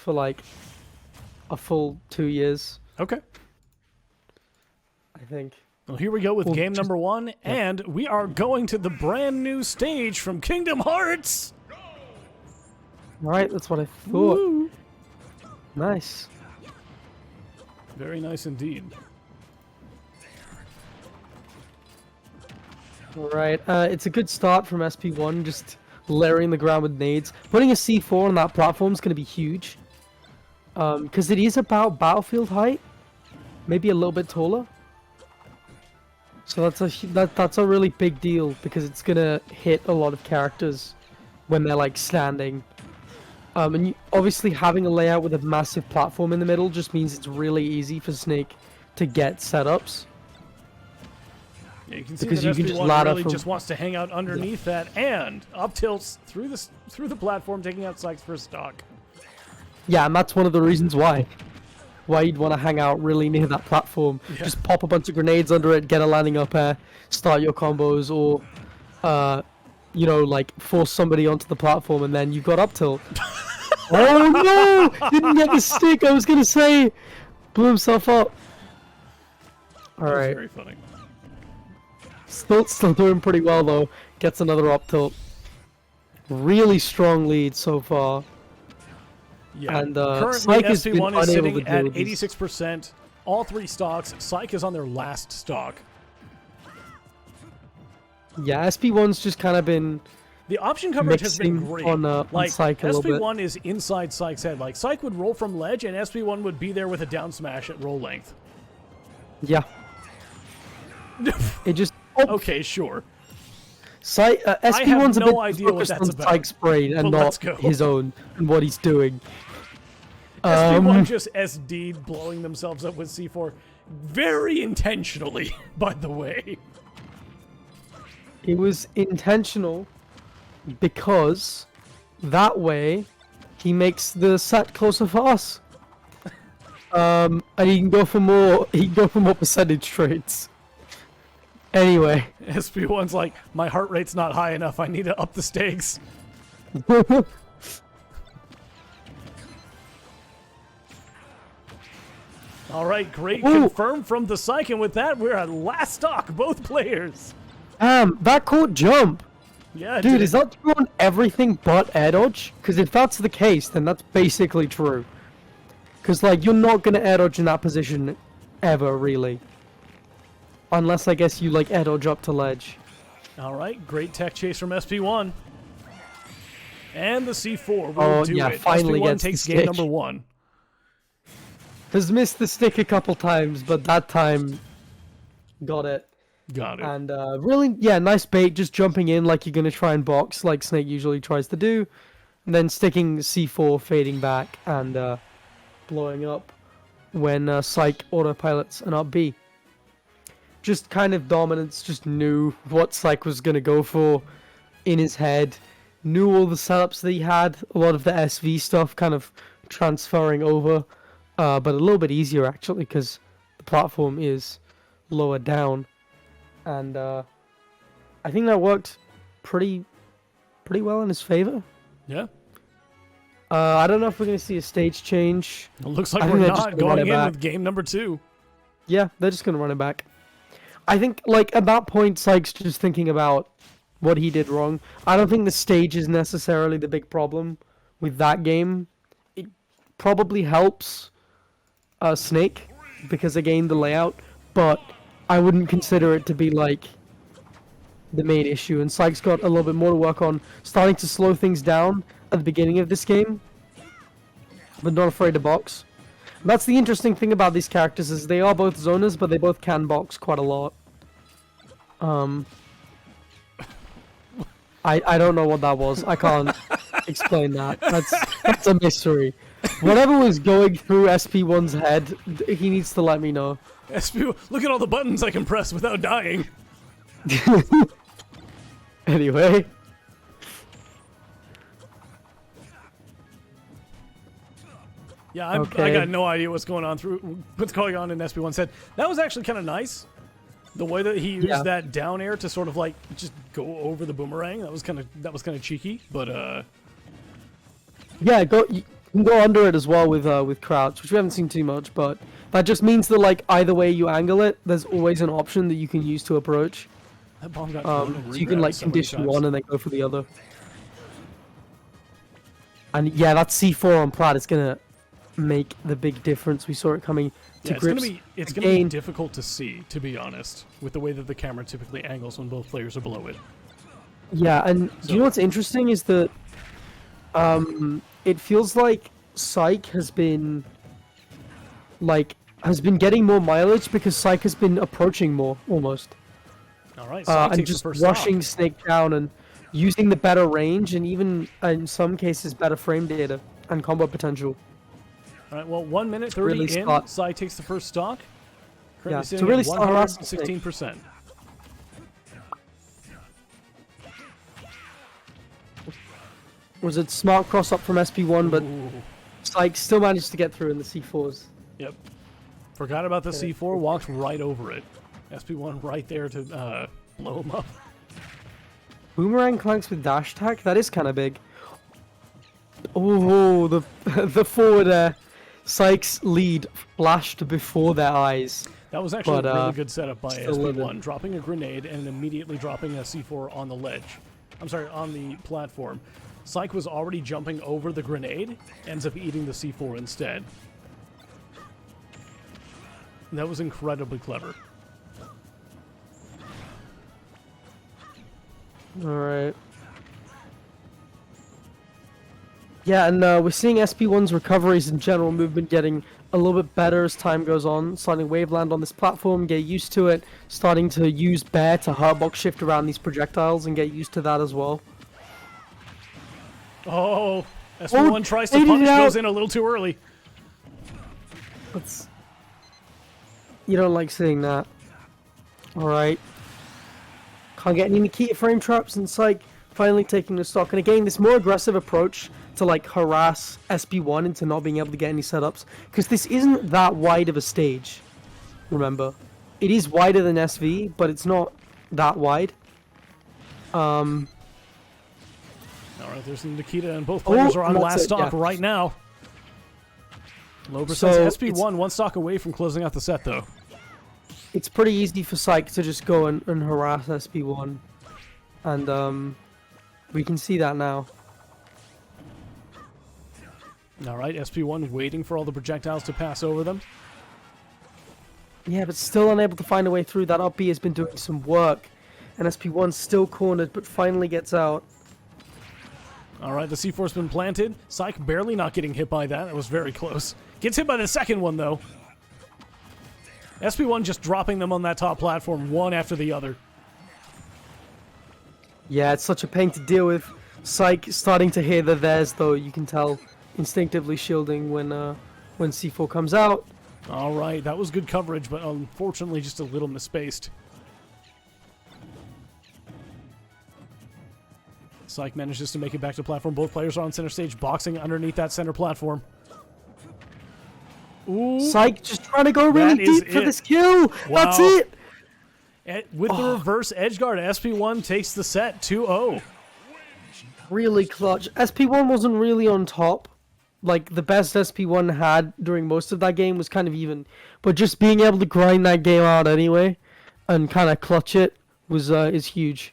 for like a full 2 years, Okay. I think. Well, here we go with Well, game just- number 1, and we are going to the brand new stage from Kingdom Hearts. All right, that's what I thought. Woo. Nice. Very nice indeed. All right, it's a good start from SP1, just layering the ground with nades. Putting a C4 on that platform is going to be huge. Because it is about battlefield height, maybe a little bit taller. So that's a really big deal because it's gonna hit a lot of characters when they're like standing. Obviously having a layout with a massive platform in the middle just means it's really easy for Snake to get setups. Yeah, you can see Because that you can just SP1 ladder really from- just wants to hang out underneath that and up tilts through the platform, taking out Siike's first stock. Yeah, and that's one of the reasons why you'd want to hang out really near that platform. Yeah. Just pop a bunch of grenades under it, get a landing up air, start your combos, or you know, like force somebody onto the platform, and then you've got up tilt. Oh no! Didn't get the stick. I was gonna say, blew himself up. All That was right, very funny. still doing pretty well though. Gets another up tilt. Really strong lead so far. Yeah. And, Currently, TheSiike has been SP1 is unable sitting to at do this. 86%. All 3 stocks. TheSiike is on their last stock. Yeah, SP1's just kind of been The option coverage has been mixing great. on Like, TheSiike a little bit. SP1 is inside TheSiike's head. Like, TheSiike would roll from ledge, and SP1 would be there with a down smash at roll length. Yeah. It just Okay, sure. SP1's a no bit idea what focused that's on about, TheSiike's brain and but let's not go. his own and what he's doing. SP1 just SD'd blowing themselves up with C4 very intentionally, by the way. It was intentional because that way he makes the set closer for us. And he can go for more. He can go for more percentage trades. Anyway. SP1's like, my heart rate's not high enough. I need to up the stakes. All right, great. Ooh. Confirmed from TheSiike, and with that, we're at last stock, both players. That caught jump. Yeah, Dude, is that true on everything but air dodge? Because if that's the case, then that's basically true. Because, like, you're not going to air dodge in that position ever, really. Unless, I guess, you, like, air dodge up to ledge. All right, great tech chase from SP1. And the C4 will Oh, do yeah, it. finally SP1 gets the takes game stick. number 1. Has missed the stick a couple times, but that time got it. Got it. And really, yeah, nice bait, just jumping in like you're going to try and box, like Snake usually tries to do. And then sticking C4, fading back, and blowing up when TheSiike autopilots an up B. Just kind of dominance, just knew what TheSiike was going to go for in his head. Knew all the setups that he had, a lot of the SV stuff kind of transferring over. But a little bit easier, actually, because the platform is lower down. And I think that worked pretty well in his favor. Yeah. I don't know if we're going to see a stage change. It looks like I we're think they're just not gonna run going it in back. with game number 2. Yeah, they're just going to run it back. I think, like, at that point, Sykes just thinking about what he did wrong. I don't think the stage is necessarily the big problem with that game. It probably helps Snake, because again, the layout, but I wouldn't consider it to be, like, the main issue. And Sykes got a little bit more to work on, starting to slow things down at the beginning of this game, but not afraid to box. And that's the interesting thing about these characters, is they are both zoners, but they both can box quite a lot. I don't know what that was. I can't explain that. That's a mystery. Whatever was going through SP1's head, he needs to let me know. SP, look at all the buttons I can press without dying. Anyway. Yeah, I Okay. got no idea what's going on in SP1's head. That was actually kind of nice. The way that he used that down air to sort of like just go over the boomerang. That was kind of cheeky, but Yeah, You can go under it as well with crouch, which we haven't seen too much, but that just means that like either way you angle it, there's always an option that you can use to approach. That bomb got So you can like condition one and then go for the other. And yeah, that C4 on plat is gonna make the big difference. We saw it coming to grips. It's gonna be difficult to see, to be honest, with the way that the camera typically angles when both players are below it. Yeah, and do you know what's interesting is that it feels like TheSiike has been getting more mileage because TheSiike has been approaching more almost. All right, and just rushing Snake down and using the better range and even in some cases better frame data and combo potential. All right, well, 1 minute 30 really in, TheSiike takes the first stock. Currently sitting really at 116%. Was it smart cross up from SP1, but TheSiike still managed to get through in the C4s. Yep. Forgot about the C4, walked right over it. SP1 right there to blow him up. Boomerang clanks with dash attack? That is kind of big. Oh, the forward air. TheSiike's lead flashed before their eyes. That was actually a really good setup by SP1, living. dropping a grenade and immediately dropping a C4 on the ledge. I'm sorry, on the platform. TheSiike was already jumping over the grenade, ends up eating the C4 instead. That was incredibly clever. Alright. Yeah, and we're seeing SP1's recoveries and general movement getting a little bit better as time goes on. Starting waveland on this platform, get used to it. Starting to use bear to hurtbox shift around these projectiles and get used to that as well. Oh, SP1 tries to punish, goes in a little too early. You don't like seeing that. Alright. Can't get any Nikita frame traps, and TheSiike finally taking the stock. And again, this more aggressive approach to like harass SP1 into not being able to get any setups. Because this isn't that wide of a stage, remember. It is wider than SV, but it's not that wide. Alright, there's Nikita, and both players are on last stock right now. Low percent SP1, one stock away from closing out the set, though. It's pretty easy for TheSiike to just go and harass SP1. And we can see that now. Alright, SP1 waiting for all the projectiles to pass over them. Yeah, but still unable to find a way through. That up B has been doing some work. And SP1's still cornered, but finally gets out. Alright, the C4's been planted. TheSiike barely not getting hit by that. That was very close. Gets hit by the second one, though. SP1 just dropping them on that top platform, one after the other. Yeah, it's such a pain to deal with. TheSiike starting to hear the theirs, though. You can tell instinctively shielding when C4 comes out. Alright, that was good coverage, but unfortunately just a little misspaced. TheSiike manages to make it back to platform. Both players are on center stage, boxing underneath that center platform. Ooh. TheSiike just trying to go really deep for this kill. Wow. That's it. With the reverse edge guard, SP1 takes the set 2-0. Really clutch. SP1 wasn't really on top. Like, the best SP1 had during most of that game was kind of even. But just being able to grind that game out anyway and kind of clutch it was is huge.